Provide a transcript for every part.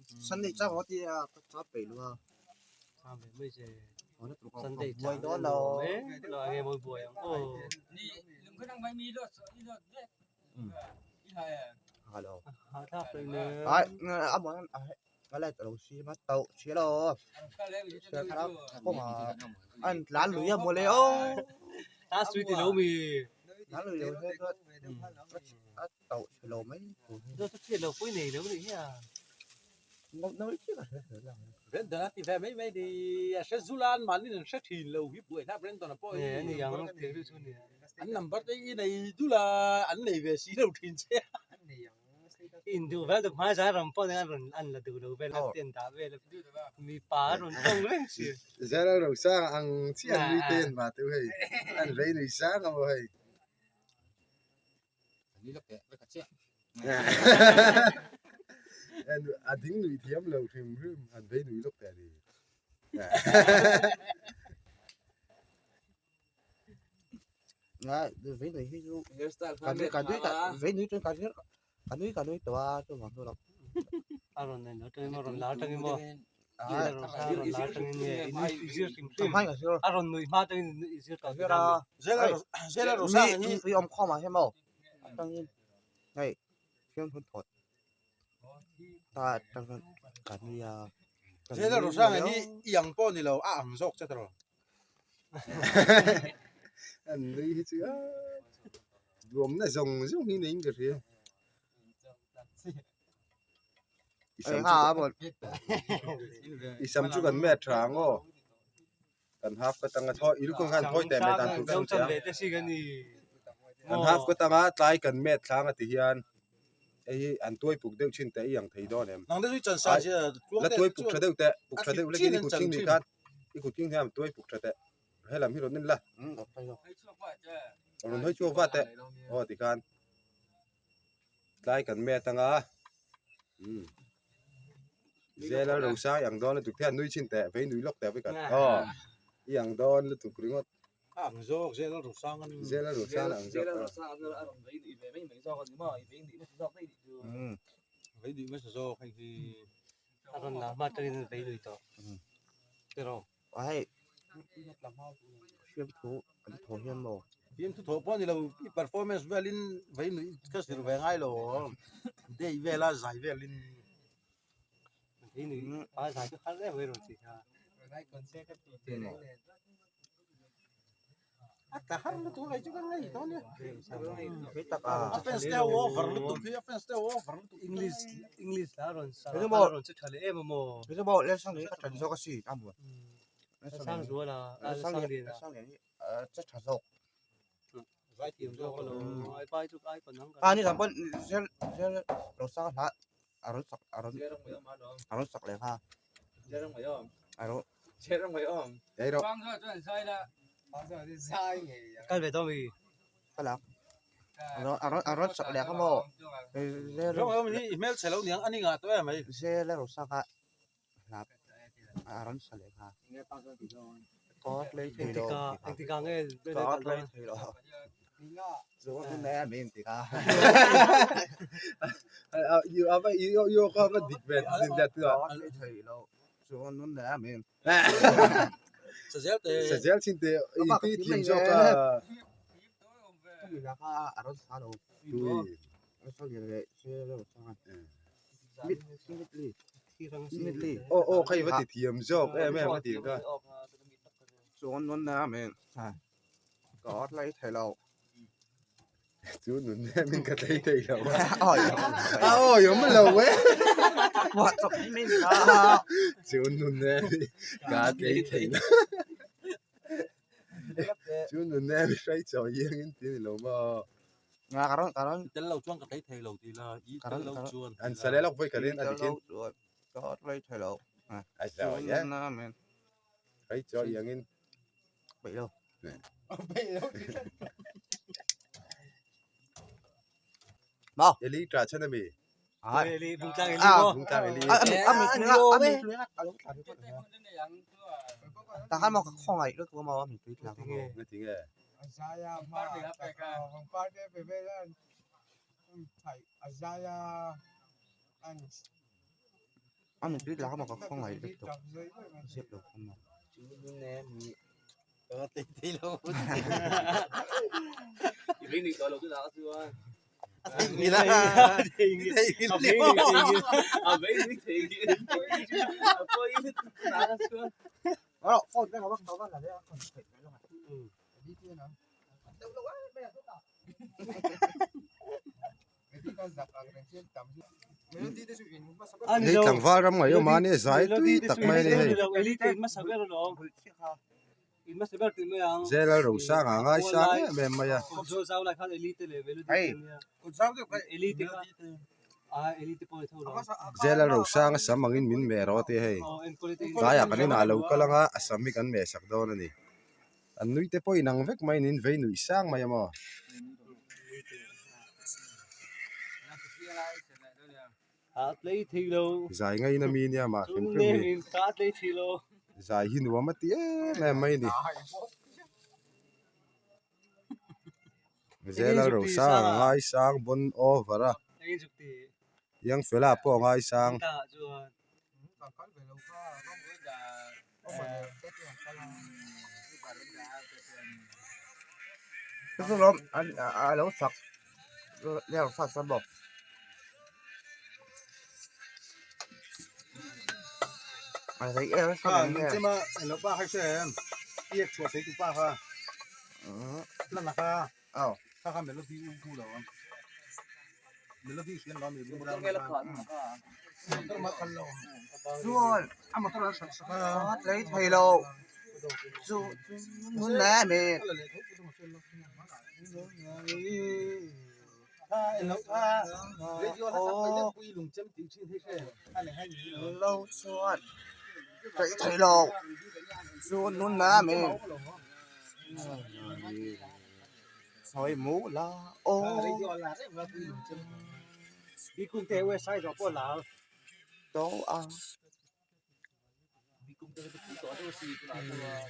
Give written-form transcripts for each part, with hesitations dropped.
sân này chắc có thì chắc phải luôn sao vậy bây giờ sân Sunday buổi đó là nghe mỗi buổi ồ hello họ thắp lên nữa đấy ông muốn cái này tàu xí mà tàu xí đâu xe khác không mà anh lán lưới à mua lấy ô ta suy thì lâu mì lán lưới hết rồi tàu xí lô mấy rồi tất nhiên là cuối này nếu gì à nó chứ là Brent đó thì về mấy mấy thì sẽ Zulan mà nên sẽ thì lâu hiệp buổi na Brent nó bôi nè anh yang thế được chưa nè anh nằm bắt cái này du là anh này về xí đầu thìn xe in du vel được mai giá rầm phong anh là từ đầu về là tiền đã về là mi phá rồi không đấy chứ giờ là đầu sang ăn chỉ ăn nuôi tiền mà tôi hay ăn lấy nuôi sáng không hay anh tính nuôi thiếm lâu thì anh lấy nuôi lúc này đi đấy với người ví dụ cả với núi trên cả núi tôi bảo tôi đọc à rồi này nó chơi mà rồi lá chơi mà rồi lá chơi nghe izir tim hai cái xưa à rồi người ma chơi izir cả cái là giờ là đầu sang mi ông kho mà xem không đăng nhiên này phiên thuần thuật ta đăng cả núi giờ là đầu sang này yang po này là ăn dọc cho rồi anh nuôi chứ gồm là dùng giống như này được rồi một isam chu kan me thang o kan haf ka tanga thoi ilu ko kan thoi te me tan tu kan trong lệ thế gì cái gì kan haf ka tanga tai kan me thang ati hian ei an tuai puk deuh chin te yang thei do nem nang đấy chân sa chứ la tuai puk tha deuh te puk tha deuh le ni ku ching ni kan i ku ching ham tuai puk tha te he lam hi ron nin la ron hoi chu va te o ti kan tai kan me tanga giờ là đầu sáng yang đó là tụi thiên nuôi chín tệ với nuôi lóc tệ với cả yang đó là tụi kêu ngót ăn dọc giờ là đầu sang anh giờ là đầu sáng là ăn dọc vậy thì mới dọc hay thì à rồi là ma chơi về lười to thế rồi ai phiên thú anh thổ hiên mồ phim thu thổ bao nhiêu là performance về linh vậy cái sự về ngay rồi đây về là giải về linh thế nữa à giải cái khác đấy về rồi chị à cả hắn nó tụi này chứ cái này đó nhá biết tập offense stay over nó tụi kia offense stay over English là rồi sao rồi chứ thằng em mà bây giờ bộ lên sang đấy trần do cái gì ta muốn sang rồi là sang liền chắc chắn rồi vài tiền cho cái lô ai bay chụp ai còn nắng như thằng bên sẽ đầu sang hả rồi sặc liền ha đấy đó cái về tao vì cái nào rồi sặc liền không mồ rồi ông đi email sẽ lâu tiếng anh ngà tôi em ấy sẽ lên đầu sang hả là rồi sặc liền ha có lấy thì đồ anh thì càng nghe bây có giờ lấy thì đồ rồi cái này mình thì cả yêu có mà địch về xin ra tựa có lấy thì đồ rồi nó này mình sẽ gieo xin tệ ý tìm cho cả cái là cái rồi sao đâu tui sao vậy sẽ lên sang mít mít li ô khay vật tìm cho em vật tìm cơ rồi nó này mình có lấy thì đồ chú nún mình cả thấy thấy đâu ôi ôi giống lâu ấy what the mình chú nún cả thấy thấy chú nún bị say trò yên tiếng lâu mà cái đó chân lâu chuông cái thấy lâu thì là ý chân lâu chuông anh sẽ lấy lọc với cái đến anh thì rồi có lấy thì đồ anh sao vậy mình thấy cho yên bị đâu bao Eli trả chân em bị Eli bung trang Eli chúng ta Eli ta hát một kho ngày đó có mà mình biết là cái tiếng nghe Azaya ma ang parte bebelan thai Azaya and ăn một ít lá mà có không này được tục xếp được không mà nè có tí lâu lý lịch đó là cái đó chưa nghĩ là thì học lý à mấy thì có ý thức là chưa đó con cái nó bắt đầu là đấy còn phải cái luôn đi kia nào Hey tlang var ram ngai ma ni zai tui tak mai ni hei elite in masaber lo in masaber tin mo yang zela ro sa nga ngai sa me ma ya jo zau la khan elite level elite elite point ho lo zela ro sa nga samangin min me ro te hei en quality kaya kanin alo kalanga asami kan me sak don ani an nui te poi nang vek mai nin vei nui sang mai mo lấy thì lo zai ngai na mi ni ma khim chúng khim nên mi in cát lấy thì lo zai hin wa ma ti me mai ni zela ro sa ngai sang bon over a anh chụp thì yang fela po ngai sang ta chưa cái số lắm anh lẩu sặc leo sặc sắp bọc anh thấy em à nhưng mà nó ba hay xem tiếc chuột thấy tụi ba ha lần là ha ha melody u đâu melody xuyên nó mình cũng đang luôn ăn một tô sặc lấy thầy lô chú muốn nè mẹ lâu chuột lấy thầy lô chú muốn nè mẹ soi mũ là ô đi cùng theo website rồi có là đó à đi cùng theo cái tổ đó gì cũng là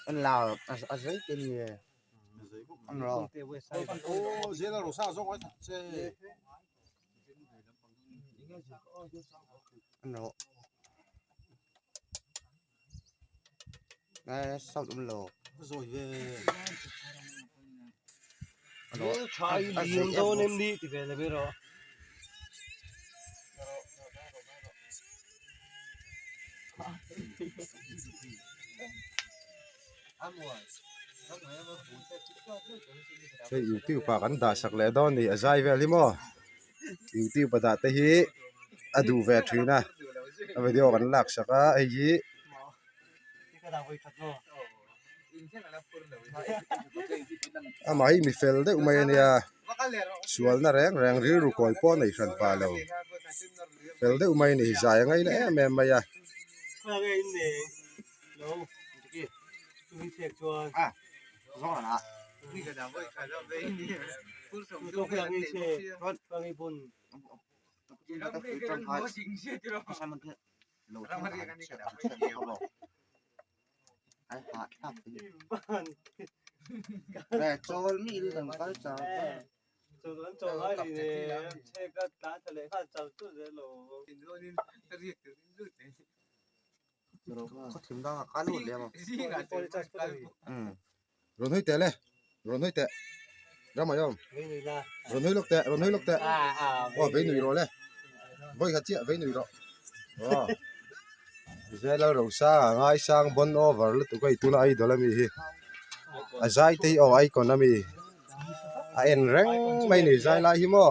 anh lào à giấy cái gì anh rồi theo website ô dễ là đồ sao giống ấy thật anh rồi này sau tụi lồ rồi về nếu trai liền đâu nem đi thì về là bây giờ se youtube pa kan da sak le don ni azai ve limo youtube pa da te hi adu ve thina a video kan lak saka ai hi cái nào vậy thật rồi ama hi mi fel de umai ania sual na reng reng ri ru koi po nei san pa lo fel de umai ni zai ngai na em em ya cái này lâu cái chúng thiệt cho rõ là tôi phải nghe xe và nghe buồn để cho mi đi thằng cái cháu tôi vẫn cho nói thì xe cái đá thằng lấy phát cháu tôi rồi có thím đó cá lụt đấy mà ron hoi te le ron hoi te ram ayom ron hoi lok te o ve nui ro le voi kha chia ve nui ro o zela ro sa ngai sang bon over lu tu kai tu na ai dolami hi azai te o ai konami a en reng mai ni zai la hi mo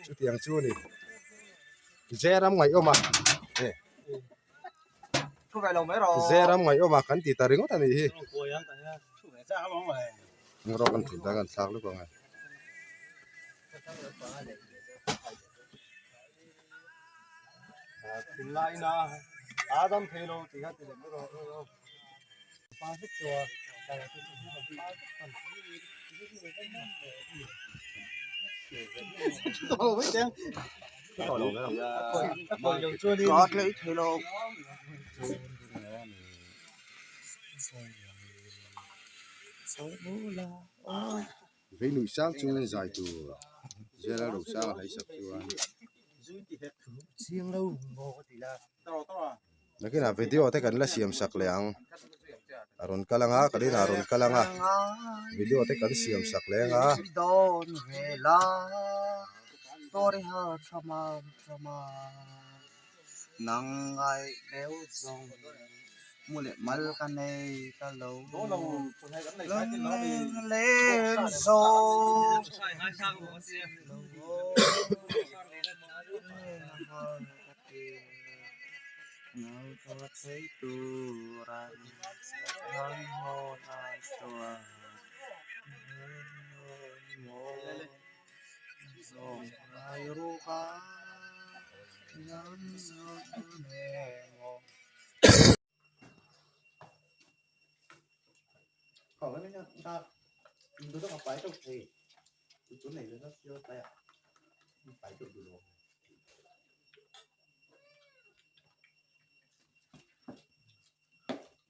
chu tiang chu ni zeram ngai o ma không phải lòng mấy rồi zeram ngai o ma kan ti ta ringot ani hi ra không mày ngro kan ti da kan sak lu ko ngai tin lại na Adam Thelo thì hết thì mới rồi ba hết rồi tôi biết chứ có lấy thầy lô ve nui sang chu zai tu zela ro sa hai sak chu an riêng đâu ngô thì là nakina video te kan la siam sak leang aron kalanga kadin aron kalanga video te kan siam sak lenga don vela tori ha chama nang ai đeo dòng mua lệ mal cái này cái lâu lên rồi Nói cho thấy tu ran Nói hồn ai chùa Rồi ai ru cá Nhắn nhớ nè ngô Còn cái này ta Tôiต้องไปต้องthì chỗ này nó chưa tay à phải được đủ rồi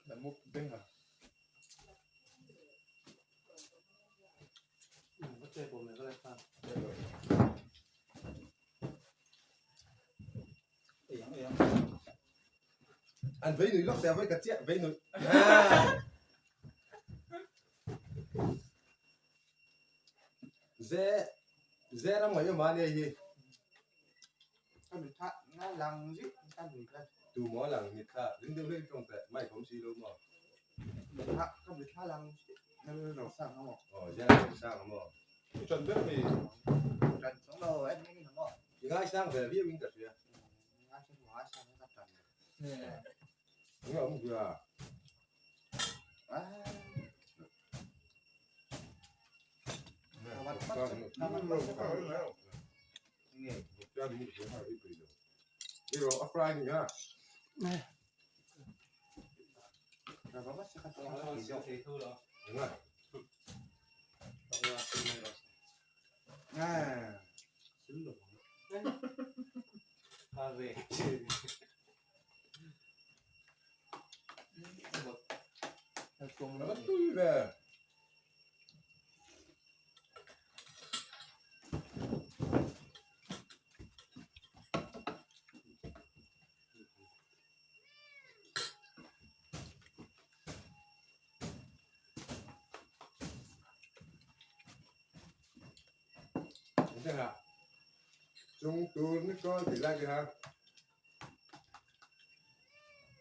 là một bên hả có chơi của mình có lên pha anh vấy núi lóc xe với cả chẹ vấy núi dễ lắm mà mà này gì cái mình thắt ngay lằng giúp cái mình lên từ mỏ lằng nhiệt hạ đứng đứng lên trong tệ mày không xí đâu mà mình thắt cái mình thắt lằng nên nó sang không dễ sang mà chuẩn biết thì trần xuống đâu em nghĩ nó bỏ thì ngay sang về biết mình thật vậy ngay trên hóa sang nó trần đúng không vừa Điều offline nhá. Rồi có bắt sẽ khắc thì thôi rồi Đúng rồi. xứng được ta về Nó bắt tui về. Thế nào? Chúng tôi nó có tỷ lệ gì hả?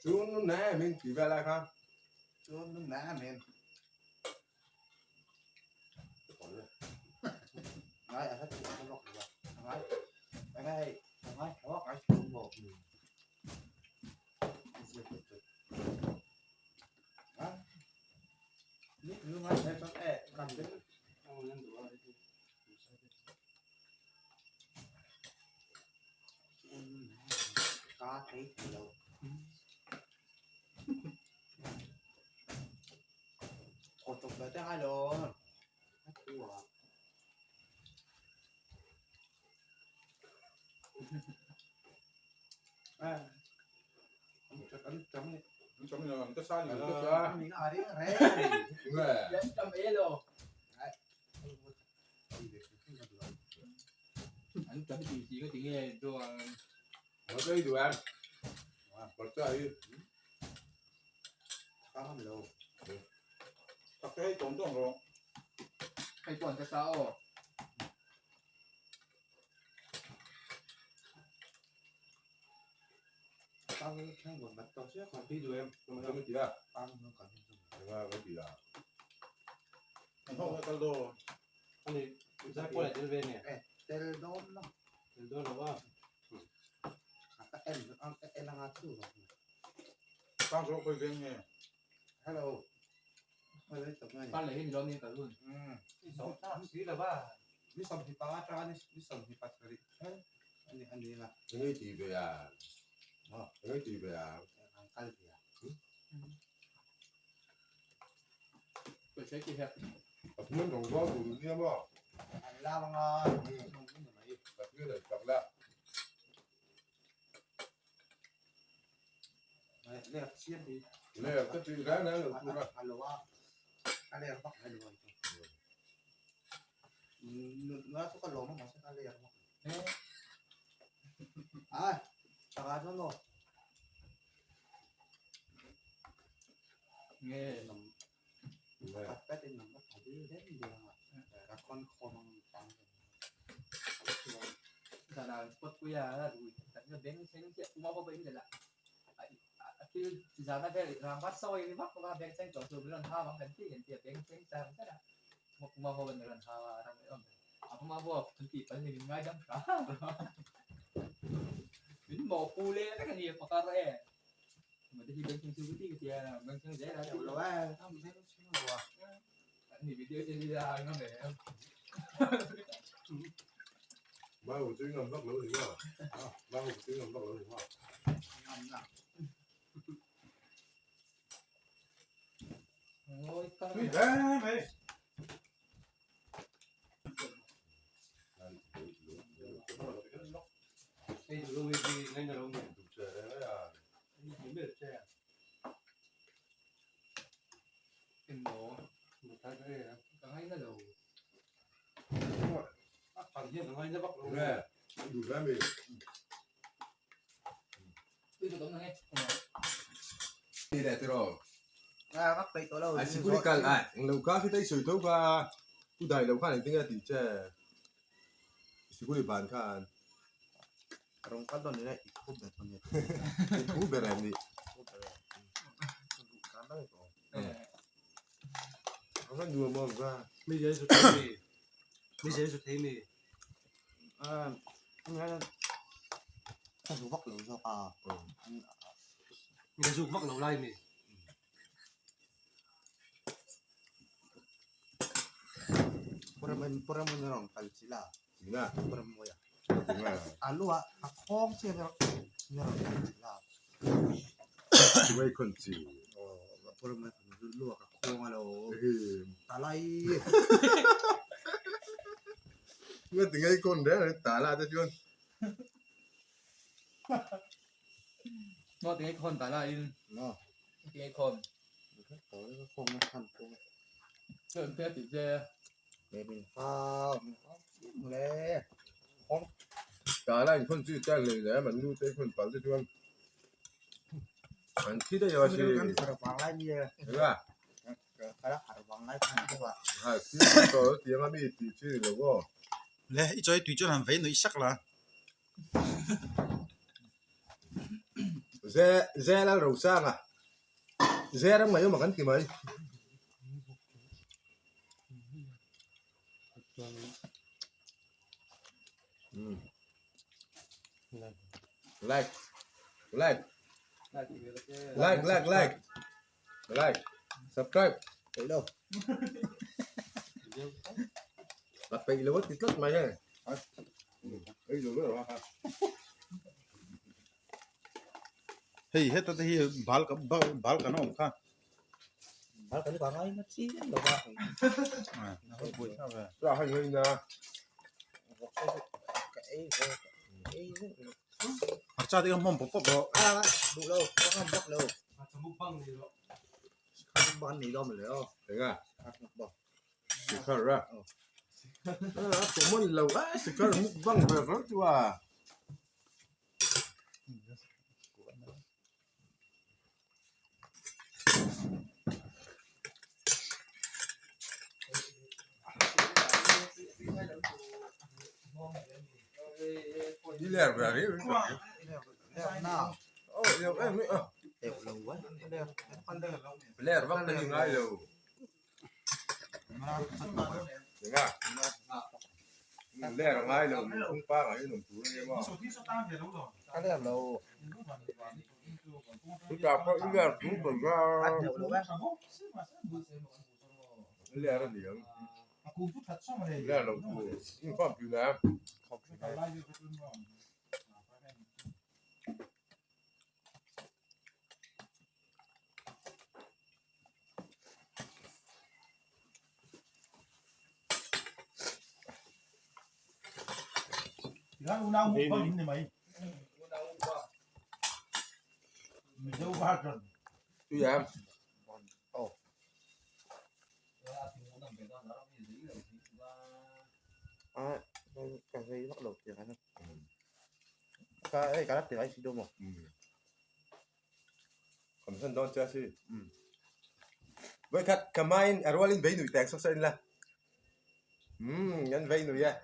Chúng nó nè mình tỷ lệ lại không? Chúng nó nã mình nói ở hết cái lọc rồi nói cái này nói có cái chung một biết cứ nói thêm có cái cầm cái cá thấy đâu ôi tục tới thứ hai luôn cắn chấm đi chấm là tất sai là mình ở đấy rẻ Đúng rồi. chấm é luôn anh chấm thì chỉ có tiếng nghe rồi Nó đây tụi em. Bật chơi. có không đâu tập cái tổn thương rồi hay còn cái sao tao thấy buồn bật tao trước Còn tí tụi em. Nó mới tí à? tao nó còn Đúng rồi, mới tí à? không tao đồ anh thì ra quay lại trên bên này tel đón nó từ đó là bao các em đang ăn thử rồi tao số quay bên nghe hello ơi lấy tập này tao lấy hình đó nên tao luôn sống sao xí là ba đi xong thì tao cho anh đi xong thì bắt rồi anh đi là Cái tí về à? Cái tí về à? ăn cay gì à tôi sẽ kịp hẹp Tập muốn đồng gói của đứa mà. anh la bằng ngon Tập như là tập lạ. đây là xiên đi Này là cái tí gái này là tôi ra. alo anh đây là bắt hay rồi nó có con lỗ mà sẽ ăn liền là quất quy là đủ tận được đến xem chuyện cũng có bệnh rồi là khi giờ nó về làm bắt soi bắt qua bên xem chỗ từ lần thao bằng cái gì hiện tiệp bên xem sang thế là một mà vô bên lần thao làm cái ông không mà vô thực tiệp phải mình ngay đâm cả mình mò phu lên cái gì mà ta rồi mà thì bên xem cái gì kia là bên xem dễ là Tiểu lâu á, không thấy nó xin rồi. thì video đi ra nó để ba hồ chữ ngầm bắc lỗ thì quá ba hồ chữ ngầm bắc lỗ thì quá ngồi con Ui, đấy mày. Đây rồi đi ngay nào đâu Những biệt trẻ. tiền bố Một cái này là cái hay nó đầu phần hiện nó rất bắc lỗ. nè đủ ra mình đi tụi nó nghe đi đây rồi À, bắt tay tôi đâu. ai xin quý cần ai lâu cá khi thấy sủi thấu qua cụ đại lâu cá này tiếng thì che xin quý bàn khan Rong kan tuh nih, ikut deh tuh nih. cú bè này đi Kan tuh itu. nó đùa mồm ra bây giờ rồi thấy mì bây giờ rồi thấy mì À, ini kan kan subak loh so à. bây giờ bắt đầu lại mì Pura orang kalsila. nè Pura moya. nè Alu ah, akong sih nyerang kalsila. chỉ mấy con chỉ Oh, pura moya dulu akong alo. Talay. nghe tiếng ấy con đấy tả là cho chưa nó tiếng con tại là in Nó, tiếng con tới không nó thành công. sơn phép thì dê Để mình phao lên. tả là con chỉ trang này đấy mà nu tới con bảo cho chưa anh khi đấy giờ Ini thì kan ada bang lain ya. đúng không Kadang ada bang lain kan juga. à khi có tiếng anh thì chỉ được không Lẽ ít chơi tùy cho làm vấy nó ít sắc là. dê là đầu sang à dê đó mày mà gắn kì mày like like là chỉ việc like subscribe Thấy đâu? đặt bị lúa thì rất mày này ấy rồi đó hả Hey, hết tất hi bal cả nó không khác. Hal kan bang lain sih kan loh Pak. À, nó hơi bụi sao vậy? ra hành hình nè Cái Thật ra thì không bốc bốc. à đủ lâu, có bắt lâu. thằng múc băng gì đó Không bán gì đâu mà léo. thấy à Không bỏ. sự khờ ra tụi mình lâu á sự khờ múc băng về rất chua đi lẹ về đấy Léo nào? ô lẹ em nữa Léo lâu quá. Léo con léo. lẹ văng tay ngay lâu thấy à lẹ là ngay lâu không pa cái nồng chú này mà Cái léo lâu. cứ cà phê lẹ cũng còn ra Ăn léo lâu á. lẹ là điểm lẹ lâu cũng không chịu nè Gắn u nào mua bao nhiêu này mày? Mình đâu ba rồi. tôi em À, cà phê bắt đầu tiền anh. Cái lát tiền anh xin đâu mà. còn thân đón cha si với khách cầm anh ở rolling vây nổi tẹt sắp sinh là nhân vây nổi ya